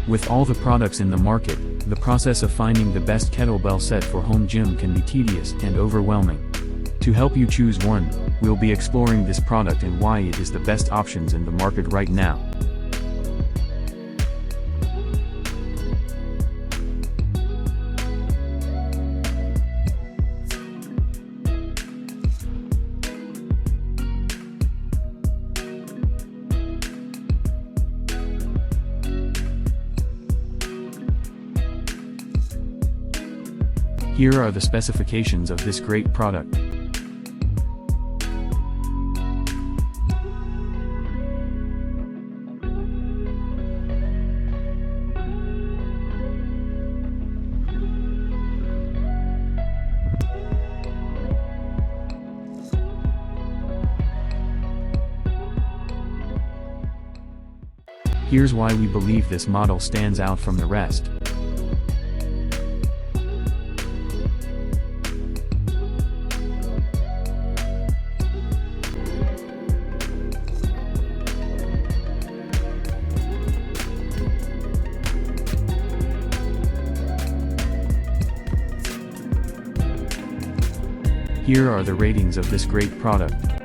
With all the products in the market, the process of finding the best kettlebell set for home gym can be tedious and overwhelming. To help you choose one, we'll be exploring this product and why it is the best options in the market right now. Here are the specifications of this great product. Here's why we believe this model stands out from the rest. Here are the ratings of this great product.